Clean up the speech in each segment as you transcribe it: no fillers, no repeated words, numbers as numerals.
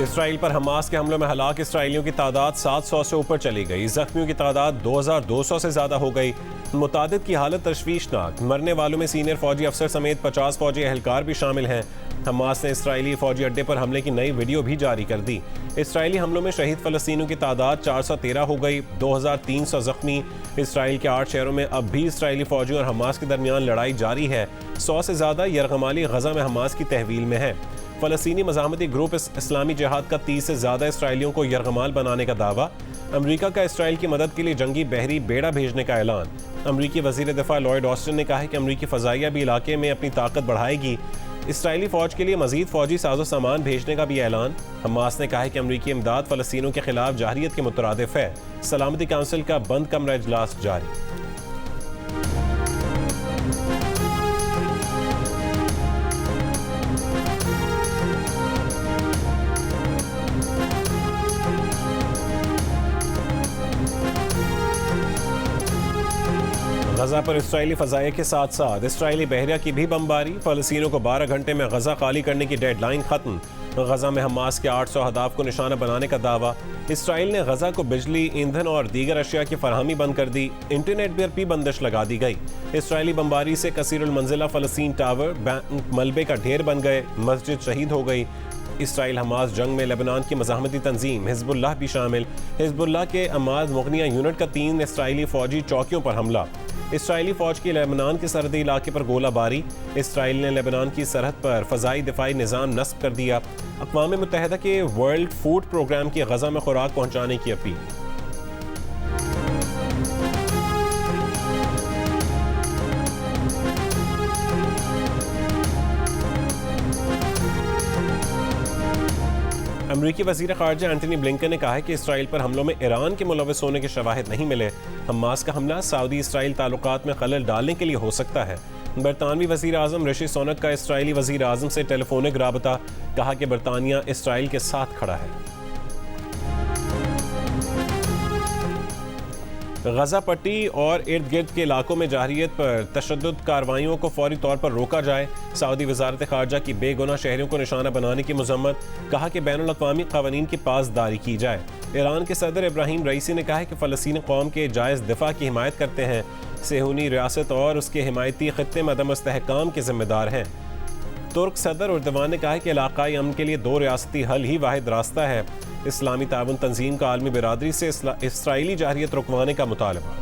Israel पर Hamas के हमलों में हलाक इसराइलियों की तादाद 700 से ऊपर चली गई। जख्मियों की तादाद 2200 से ज़्यादा हो गई। मुतादिद की हालत तशवीशनाक। मरने वालों में सीनियर फौजी अफसर समेत 50 फौजी एहलकार भी शामिल हैं। हमास ने इसराइली फौजी अड्डे पर हमले की नई वीडियो भी जारी कर दी। इसराइली हमलों में शहीद फ़लस्तीनियों की तादाद 413 हो गई। 2300 जख्मी। इसराइल के 8 शहरों में अब भी इसराइली फौजियों और हमास के दरमियान लड़ाई जारी है। 100 से ज़्यादा यरगमाली गजा में हमास की तहवील में है। फ़लस्तीनी मज़ाहमती ग्रुप इस्लामी जिहाद का 30 से ज़्यादा इसराइलियों को यरगमाल बनाने का दावा। अमरीका का इसराइल की मदद के लिए जंगी बहरी बेड़ा भेजने का ऐलान। अमरीकी वज़ीर दिफ़ा लॉयड ऑस्टिन ने कहा है कि अमरीकी फ़ज़ाइया भी इलाके में अपनी ताकत बढ़ाएगी। इसराइली फ़ौज के लिए मज़ीद फ़ौजी साजो सामान भेजने का भी ऐलान। हमास ने कहा है कि अमरीकी इमदाद फ़लस्तीनियों के खिलाफ जाहिरियत के मुतरादिफ है। सलामती काउंसिल का बंद कमरा इजलास जारी। गजा पर इसराइली फ़ज़ाइया के साथ साथ इसराइली बहरिया की भी बमबारी। फ़लस्तीनियों को 12 घंटे में गजा खाली करने की डेडलाइन ख़त्म। गजा में हमास के 800 अहदाफ को निशाना बनाने का दावा। इसराइल ने गजा को बिजली, ईंधन और दीगर अशिया की फरहमी बंद कर दी। इंटरनेट पर भी बंदिश लगा दी गई। इसराइली बमबारी से कसीरुल मंजिला फ़लस्तीन टावर मलबे का ढेर बन गए। मस्जिद शहीद हो गई। इसराइल हमास जंग में लेबनान की मज़ाहमती तंजीम हिज़्बुल्लाह भी शामिल। हिज़्बुल्लाह के अमाद मुगनिया यूनिट का 3 इसराइली फ़ौजी चौकियों पर हमला। इसराइली फ़ौज की लेबनान के सरहदी इलाके पर गोलाबारी। इसराइल ने लेबनान की सरहद पर फ़ज़ाई दिफाई निज़ाम नस्ब कर दिया। अक़वाम मुत्तहिदा के वर्ल्ड फूड प्रोग्राम की गजा में खुराक पहुँचाने की अपील। अमरीकी वज़ीर ख़ारजा एंटनी ब्लिंकन ने कहा है कि इसराइल पर हमलों में ईरान के मुलव्वस होने के शवाहिद नहीं मिले। हमास का हमला सऊदी इसराइल ताल्लुकात में खलल डालने के लिए हो सकता है। बरतानवी वज़ीर आज़म ऋषि सुनक का इसराइली वज़ीर आज़म से टेलीफोनिक राबता। कहा कि बरतानिया इसराइल के साथ खड़ा है। गजा पट्टी और इर्द गिर्द के इलाकों में जाहिरियत पर तशद्दुद कार्रवाइयों को फौरी तौर पर रोका जाए। सऊदी वज़ारत ख़ारजा की बेगुनाह शहरियों को निशाना बनाने की मज़म्मत। कहा कि बैनुल अक़वामी क़वानीन की पासदारी की जाए। ईरान के सदर इब्राहिम रईसी ने कहा है कि फ़लस्तीनी कौम के जायज़ दिफा की हिमायत करते हैं। सेहूनी रियासत और उसके हिमायती ख़ित्ते में अदम इस्तेहकाम के ज़िम्मेदार हैं। तुर्क सदर उर्दवान ने कहा है कि इलाक़ाई अमन के लिए 2 रियासती हल ही वाहिद रास्ता है। इस्लामी ताउन तंजीम का आलमी बिरादरी से इसराइली जाहिरियत रुकवाने का मुतालबा।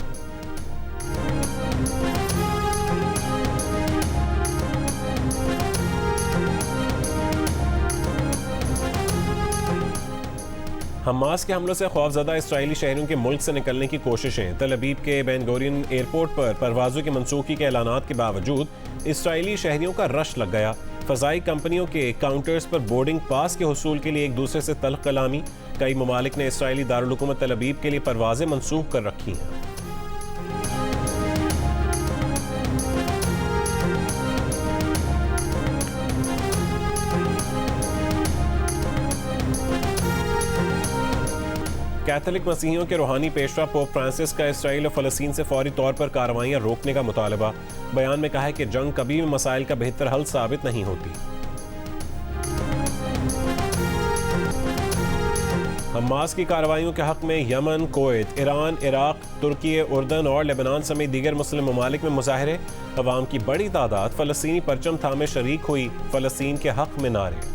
हमास के हमलों से खौफजदा इसराइली शहरों के मुल्क से निकलने की कोशिशें। तल अबीब के बेन गोरियन एयरपोर्ट पर परवाज़ों की मनसूखी के ऐलानात के बावजूद इसराइली शहरियों का रश लग गया। फ़ज़ाई कंपनियों के काउंटर्स पर बोर्डिंग पास के हुसूल के लिए एक दूसरे से तल्ख़ कलामी। कई ममालिक ने इसराइली दारुल हुकूमत तल अबीब के लिए परवाज़ें मनसूख कर रखी हैं। कैथोलिक मसीहियों के रूहानी पेशवा पोप फ्रांसिस का इसराइल और फ़लस्तीन से फौरी तौर पर कार्रवाइयाँ रोकने का मुतालबा। बयान में कहा है कि जंग कभी भी मसाइल का बेहतर हल साबित नहीं होती। हमास की कार्रवाइयों के हक़ में यमन, कुवैत, ईरान, इराक, तुर्की, उर्दन और लेबनान समेत दीगर मुस्लिम ममालिक में मुजाहरे। अवाम की बड़ी तादाद फ़लस्तीनी परचम थामे शरीक हुई। फ़लस्तीन के हक़ में नारे।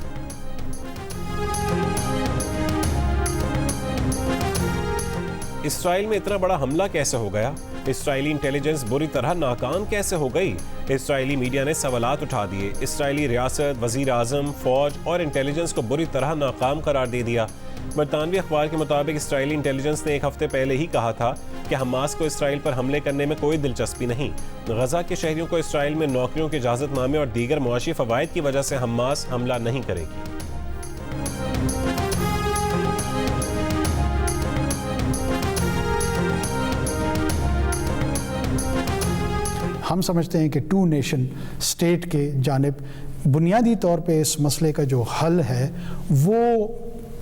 इसराइल में इतना बड़ा हमला कैसे हो गया? इसराइली इंटेलिजेंस बुरी तरह नाकाम कैसे हो गई? इसराइली मीडिया ने सवालात उठा दिए। इसराइली रियासत, वज़ीर आज़म, फ़ौज और इंटेलिजेंस को बुरी तरह नाकाम करार दे दिया। बरतानवी अखबार के मुताबिक इसराइली इंटेलिजेंस ने एक हफ्ते पहले ही कहा था कि हमास को इसराइल पर हमले करने में कोई दिलचस्पी नहीं। गजा के शहरियों को इसराइल में नौकरियों के इजाज़तनामे और दीगर मुआशी फ़वाइद की वजह से हमास हमला नहीं करेगी। हम समझते हैं कि 2 नेशन स्टेट के जानिब बुनियादी तौर पे इस मसले का जो हल है वो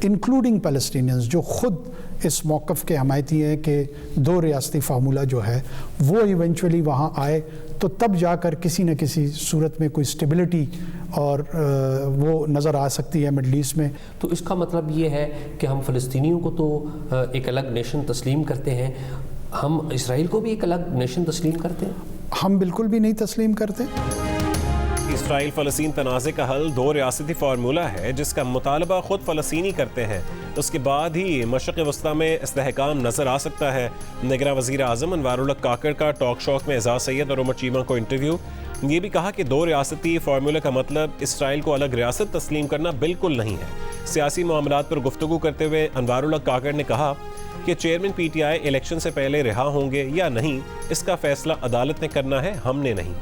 इंक्लूडिंग पैलेस्टीनियंस जो ख़ुद इस मौक़िफ़ के हमायती हैं कि 2 रियासती फार्मूला जो है वो इवेंचुअली वहाँ आए तो तब जाकर किसी न किसी सूरत में कोई स्टेबिलिटी और वो नज़र आ सकती है मिडल ईस्ट में। तो इसका मतलब ये है कि हम फ़लस्तीनियों को तो एक अलग नेशन तस्लीम करते हैं, हम इसराइल को भी एक अलग नेशन तस्लीम करते हैं? हम बिल्कुल भी नहीं तस्लीम करते। इसराइल फ़लस्तीन तनाज़े का हल दो रियासती फार्मूला है जिसका मुतालबा खुद फ़लस्तीनी करते हैं, उसके बाद ही मशरिक़ वस्ता में इस्तेहकाम नज़र आ सकता है। निगरान वज़ीर आज़म अनवारुल हक काकड़ का टॉक शॉक में एजाज सैयद और उमर चीमा को इंटरव्यू। ये भी कहा कि दो रियासती फार्मूला का मतलब इसराइल को अलग रियासत तस्लीम करना बिल्कुल नहीं है। सियासी मामलात पर गुफ्तगू करते हुए अनवारुल हक काकड़ ने कहा कि चेयरमैन PTI इलेक्शन से पहले रिहा होंगे या नहीं, इसका फैसला अदालत ने करना है, हमने नहीं।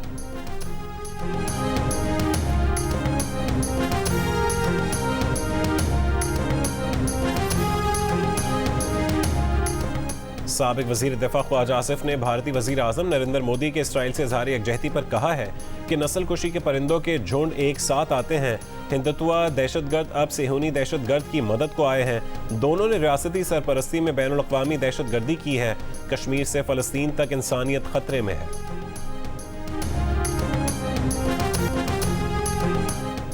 साबिक वज़ीर दिफा ख्वाजा आसिफ ने भारतीय वज़ीर आज़म नरेंद्र मोदी के इसराइल से इज़हार यकजहती पर कहा है कि नस्लकुशी के परिंदों के झुंड एक साथ आते हैं। हिंदुत्वा दहशतगर्द अब सेहूनी दहशतगर्द की मदद को आए हैं। दोनों ने रियासती सरपरस्ती में बैनुल अक़वामी दहशतगर्दी की है। कश्मीर से फ़लस्तीन तक इंसानियत खतरे में है।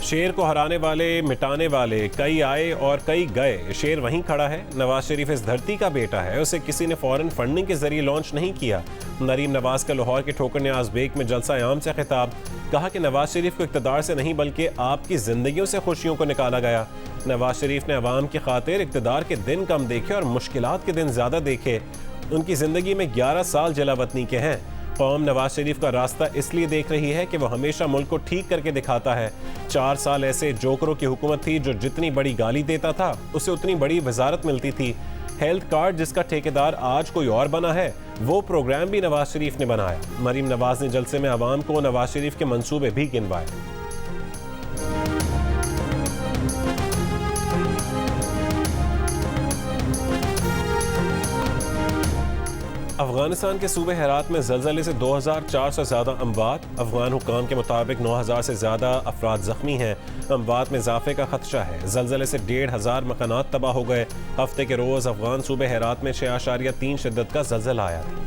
शेर को हराने वाले मिटाने वाले कई आए और कई गए, शेर वहीं खड़ा है। नवाज शरीफ इस धरती का बेटा है, उसे किसी ने फॉरेन फंडिंग के जरिए लॉन्च नहीं किया। नरीम नवाज का लाहौर के ठोकर न्याज बेग में जलसा आम से खिताब, कहा कि नवाज शरीफ को इक़्तिदार से नहीं बल्कि आपकी जिंदगियों से खुशियों को निकाला गया। नवाज शरीफ ने अवाम की खातिर इक़्तिदार के दिन कम देखे और मुश्किलात के दिन ज्यादा देखे। उनकी जिंदगी में 11 साल जलावतनी के हैं। कौम नवाज शरीफ का रास्ता इसलिए देख रही है कि वो हमेशा मुल्क को ठीक करके दिखाता है। 4 साल ऐसे जोकरों की हुकूमत थी जो जितनी बड़ी गाली देता था उसे उतनी बड़ी वजारत मिलती थी। हेल्थ कार्ड जिसका ठेकेदार आज कोई और बना है, वो प्रोग्राम भी नवाज शरीफ ने बनाया। मरीम नवाज ने जलसे में आवाम को नवाज शरीफ के मंसूबे भी गिनवाए। अफगानिस्तान के सूबे हेरात में ज़लज़ले से 2400 से ज़्यादा अमवात। अफगान हुक्काम के मुताबिक 9000 से ज़्यादा अफराद ज़ख्मी हैं। अमवात में इजाफे का खदशा है। ज़लज़ले से 1500 मकानात तबाह हो गए। हफ्ते के रोज़ अफगान सूबे हेरात में 6.3 शिद्दत का ज़लज़ला आया था।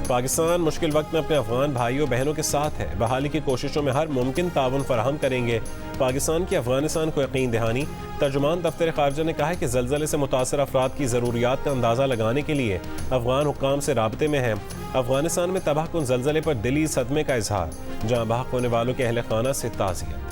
पाकिस्तान मुश्किल वक्त में अपने अफगान भाइयों बहनों के साथ है। बहाली की कोशिशों में हर मुमकिन ताउन फराहम करेंगे। पाकिस्तान की अफगानिस्तान को यकीन दहानी। तर्जुमान दफ्तर खारजा ने कहा है कि ज़लज़ले से मुतासर अफराद की ज़रूरियात का अंदाज़ा लगाने के लिए अफगान हुक्काम से राबते में है। अफगानिस्तान में तबाहकुन ज़लज़ले पर दिली सदमे का इजहार, जहाँ बहक होने वालों के अहल खाना से ताज़ियत।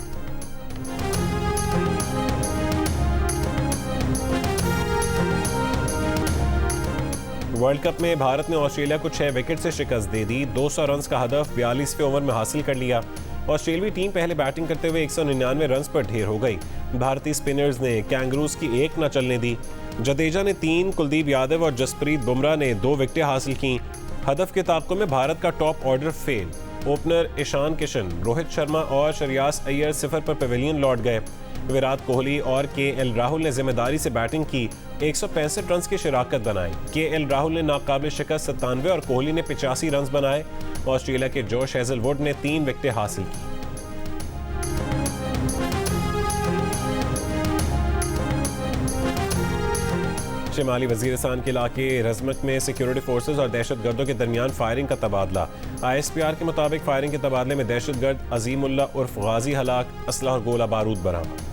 वर्ल्ड कप में भारत ने ऑस्ट्रेलिया को 6 विकेट से शिकस्त दे दी। 200 रन का हदफ 42वें ओवर में हासिल कर लिया। ऑस्ट्रेलियाई टीम पहले बैटिंग करते हुए 199 रन पर ढेर हो गई। भारतीय स्पिनर्स ने कैंगरूज की एक न चलने दी। जडेजा ने 3, कुलदीप यादव और जसप्रीत बुमराह ने 2 विकेटें हासिल की। हदफ के ताक़ुब में भारत का top order fail. Opener Ishan Kishan, Rohit Sharma और श्रेयस अय्यर 0 पर पवेलियन लौट गए। विराट कोहली और KL राहुल ने जिम्मेदारी से बैटिंग की, 165 रन की शिराकत बनाई। KL राहुल ने नाकाबिल शिकस्त 97 और कोहली ने 85 रन बनाए। ऑस्ट्रेलिया के जोश हेजलवुड ने 3 विकेटें हासिल की। शिमाली वजीरिस्तान के इलाके रजमक में सिक्योरिटी फोर्सेज और दहशतगर्दों के दरमियान फायरिंग का तबादला। ISPR के मुताबिक फायरिंग के तबादले में दहशतगर्द अजीमुल्ला उर्फ गाजी हलाक, असलहा और गोला बारूद बरामद।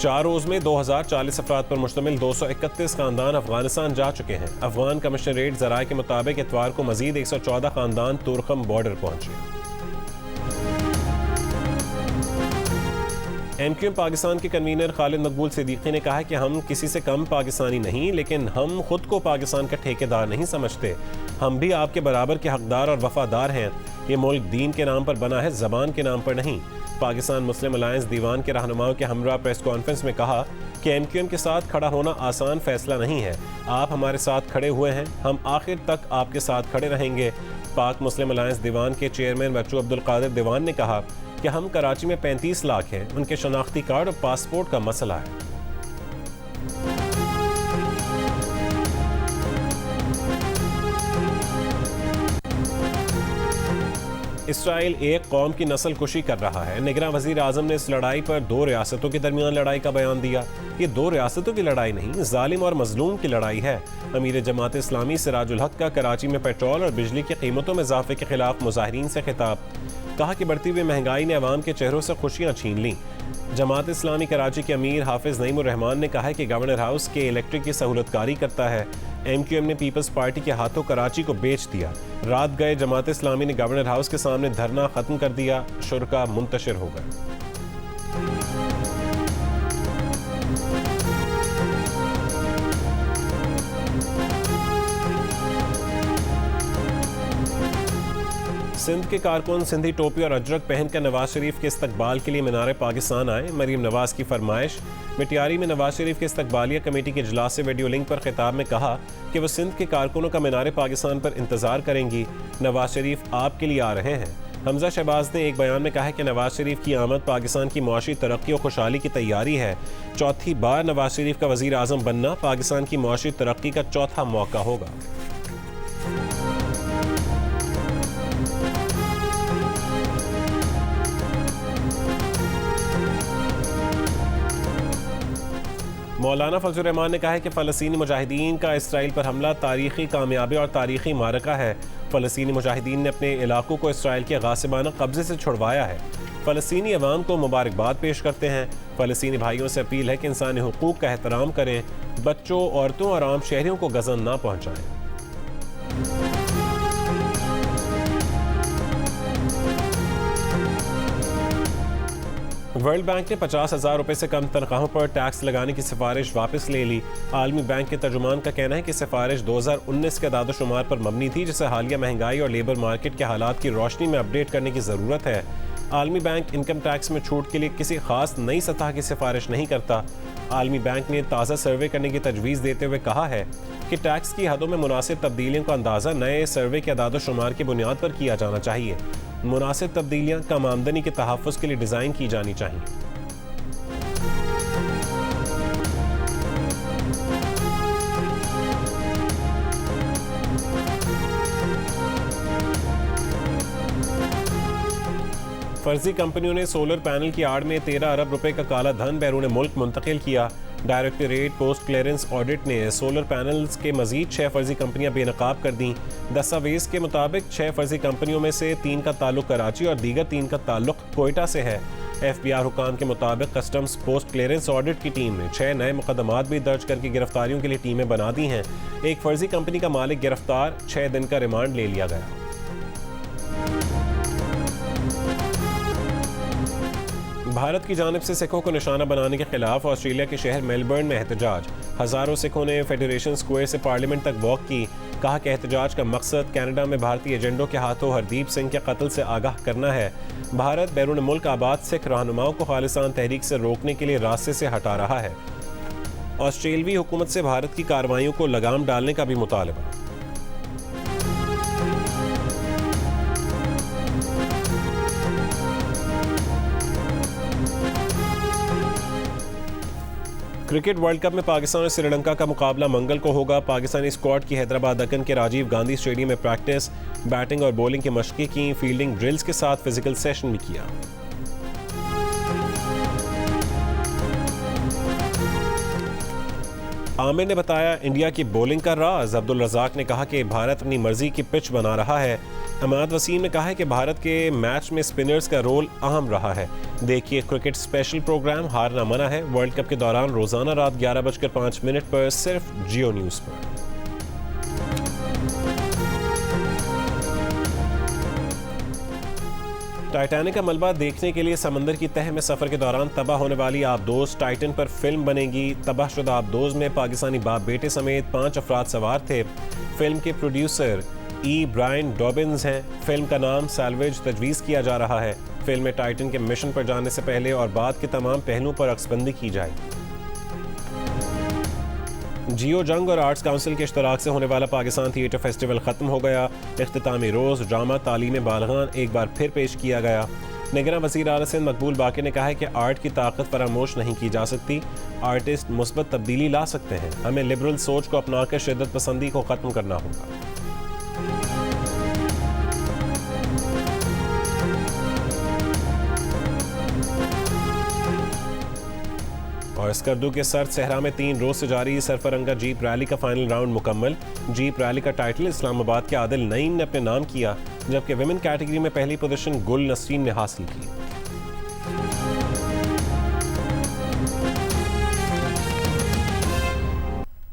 चार रोज में 2040 अफराद पर मुश्तमिल 231 खानदान अफगानिस्तान जा चुके हैं। अफगान कमिश्नरेट ज़राए के मुताबिक इतवार को मजीद 114 खानदान तुरखम बॉर्डर पहुंचे। MQM पाकिस्तान के कन्वीनर खालिद मकबूल सिद्दीकी ने कहा है कि हम किसी से कम पाकिस्तानी नहीं, लेकिन हम खुद को पाकिस्तान का ठेकेदार नहीं समझते। हम भी आपके बराबर के हकदार और वफादार हैं। ये मुल्क दीन के नाम पर बना है, ज़बान के नाम पर नहीं। पाकिस्तान मुस्लिम अलायंस दीवान के रहनुमाओं के हमरा प्रेस कॉन्फ्रेंस में कहा कि MQM के साथ खड़ा होना आसान फैसला नहीं है। आप हमारे साथ खड़े हुए हैं, हम आखिर तक आपके साथ खड़े रहेंगे। पाक मुस्लिम अलायंस दीवान के चेयरमैन बच्चू अब्दुल कादिर दीवान ने कहा कि हम कराची में 35 लाख हैं, उनके शनाख्ती कार्ड और पासपोर्ट का मसला है। इसराइल एक कौम की नस्ल कुशी कर रहा है। निगरान वजीर आजम ने इस लड़ाई पर दो रियासतों के दरमियान लड़ाई का बयान दिया। ये दो रियासतों की लड़ाई नहीं, जालिम और मजलूम की लड़ाई है। अमीर जमात इस्लामी सिराजुल हक का कराची में पेट्रोल और बिजली की कीमतों में इजाफे के खिलाफ मुजाहिरीन से खिताब। कहा कि बढ़ती हुई महंगाई ने अवाम के चेहरों से खुशियां छीन लीं। जमात इस्लामी कराची के अमीर हाफिज नईमुर रहमान ने कहा है कि गवर्नर हाउस के इलेक्ट्रिक की सहूलतकारी करता है। MQM ने पीपल्स पार्टी के हाथों कराची को बेच दिया। रात गए जमात इस्लामी ने गवर्नर हाउस के सामने धरना खत्म कर दिया। शुरा मुंतशिर हो गए। सिंध के कारकुन सिंधी टोपी और अजरक पहनकर नवाज शरीफ के इस्तकबाल के लिए मीनार पाकिस्तान आए। मरीम नवाज की फरमाइश। मिटियारी में नवाज शरीफ के इस्तकबालिया कमेटी के इजलास से वीडियो लिंक पर खिताब में कहा कि वो सिंध के कारकुनों का मीनार पाकिस्तान पर इंतजार करेंगी। नवाज शरीफ आपके लिए आ रहे हैं। हमजा शहबाज ने एक बयान में कहा है कि नवाज शरीफ की आमद पाकिस्तान की मुआशी तरक्की और खुशहाली की तैयारी है। चौथी बार नवाज शरीफ का वजीर आजम बनना पाकिस्तान की मुआशी तरक्की का चौथा मौका होगा। मौलाना फजल रहमान ने कहा है कि फ़लस्तीनी मुजाहिदीन का इसराइल पर हमला तारीखी कामयाबी और तारीखी मारका है। फ़लस्तीनी मुजाहिदीन ने अपने इलाकों को इसराइल के गासिबाना कब्जे से छुड़वाया है। फ़लस्तीनी अवाम को मुबारकबाद पेश करते हैं। फ़लस्तीनी भाइयों से अपील है कि इंसानी हुकूक का एहतराम करें, बच्चों, औरतों और आम शहरियों को गज़न ना पहुँचाएँ। वर्ल्ड बैंक ने 50,000 रुपये से कम तनख्वाहों पर टैक्स लगाने की सिफारिश वापस ले ली। आलमी बैंक के तर्जुमान का कहना है कि सिफारिश 2019 के अदाद-ओ-शुमार पर मबनी थी, जिसे हालिया महंगाई और लेबर मार्केट के हालात की रोशनी में अपडेट करने की ज़रूरत है। आलमी बैंक इनकम टैक्स में छूट के लिए किसी खास नई सतह की सिफारिश नहीं करता। आलमी बैंक ने ताज़ा सर्वे करने की तजवीज़ देते हुए कहा है कि टैक्स की हदों में मुनासिब तब्दीलियों का अंदाज़ा नए सर्वे के अदाद-ओ-शुमार की बुनियाद पर किया जाना चाहिए। मुनासिब तब्दीलियाँ कम आमदनी के तहफ़्फ़ुज़ के लिए डिज़ाइन की जानी चाहिए। फर्जी कंपनियों ने सोलर पैनल की आड़ में 13 अरब रुपए का काला धन बैरून मुल्क मुंतकिल किया। डायरेक्टरेट पोस्ट क्लियरेंस ऑडिट ने सोलर पैनल्स के मजीद 6 फर्जी कंपनियां बेनकाब कर दी। दस्तावेज के मुताबिक 6 फर्जी कंपनियों में से 3 का ताल्लुक कराची और दीगर 3 का ताल्लुक कोयटा से है। FBI हुकाम के मुताबिक कस्टम्स पोस्ट क्लियरेंस ऑडिट की टीम ने 6 नए मुकदमात भी दर्ज करके गिरफ्तारियों के लिए टीमें बना दी हैं। एक फर्जी कंपनी का मालिक गिरफ्तार, 6 दिन का रिमांड ले लिया गया। भारत की जानिब से सिखों को निशाना बनाने के खिलाफ ऑस्ट्रेलिया के शहर मेलबर्न में एहतजाज। हज़ारों सिखों ने फेडरेशन स्क्वायर से पार्लियामेंट तक वॉक की। कहा कि एहतजाज का मकसद कनाडा में भारतीय एजेंडों के हाथों हरदीप सिंह के कत्ल से आगाह करना है। भारत बैरून मुल्क आबाद सिख रहनुमाओं को खालिस्तान तहरीक से रोकने के लिए रास्ते से हटा रहा है। ऑस्ट्रेलवी हुकूमत से भारत की कार्रवाइयों को लगाम डालने का भी मुतालबा। क्रिकेट वर्ल्ड कप में पाकिस्तान और श्रीलंका का मुकाबला मंगल को होगा। पाकिस्तानी स्क्वाड की हैदराबाद दक्कन के राजीव गांधी स्टेडियम में प्रैक्टिस, बैटिंग और बॉलिंग की मशक़ें की, फील्डिंग ड्रिल्स के साथ फिजिकल सेशन भी किया। आमिर ने बताया इंडिया की बॉलिंग का राज। अब्दुल रज़ाक ने कहा कि भारत अपनी मर्जी की पिच बना रहा है। अमाद वसीम ने कहा है कि भारत के मैच में स्पिनर्स का रोल अहम रहा है। देखिए क्रिकेट स्पेशल प्रोग्राम हारना मना है वर्ल्ड कप के दौरान रोजाना रात 11:05 पर सिर्फ जियो न्यूज़ पर। टाइटैनिक का मलबा देखने के लिए समंदर की तह में सफर के दौरान तबाह होने वाली आबदोज टाइटन पर फिल्म बनेगी। तबाहशुदा आबदोज में पाकिस्तानी बाप बेटे समेत 5 अफराद सवार थे। फिल्म के प्रोड्यूसर ब्रायन डॉबिन्स हैं। फिल्म का नाम सैल्वेज तजवीज़ किया जा रहा है। फिल्म में टाइटन के मिशन पर जाने से पहले और बाद के तमाम पहलुओं पर अक्सबंदी की जाएगी। जियो जंग और आर्ट्स काउंसिल के इश्तराक से होने वाला पाकिस्तान थिएटर फेस्टिवल ख़त्म हो गया। इख्तितामी रोज़ ड्रामा तालीम बालगान एक बार फिर पेश किया गया। निगरान वज़ीर आला सिंध मकबूल बाकी ने कहा है कि आर्ट की ताकत फरामोश नहीं की जा सकती। आर्टिस्ट मुस्बत तब्दीली ला सकते हैं। हमें लिबरल सोच को अपनाकर शिद्दत पसंदी को ख़त्म करना होगा। और स्कर्दू के सर्द सहरा में 3 रोज से जारी सरफरंगा जीप रैली का फाइनल राउंड मुकम्मल। जीप रैली का टाइटल इस्लामाबाद के आदिल नईम ने अपने नाम किया, जबकि विमेन कैटेगरी में पहली पोजीशन गुल नसरीन ने हासिल की।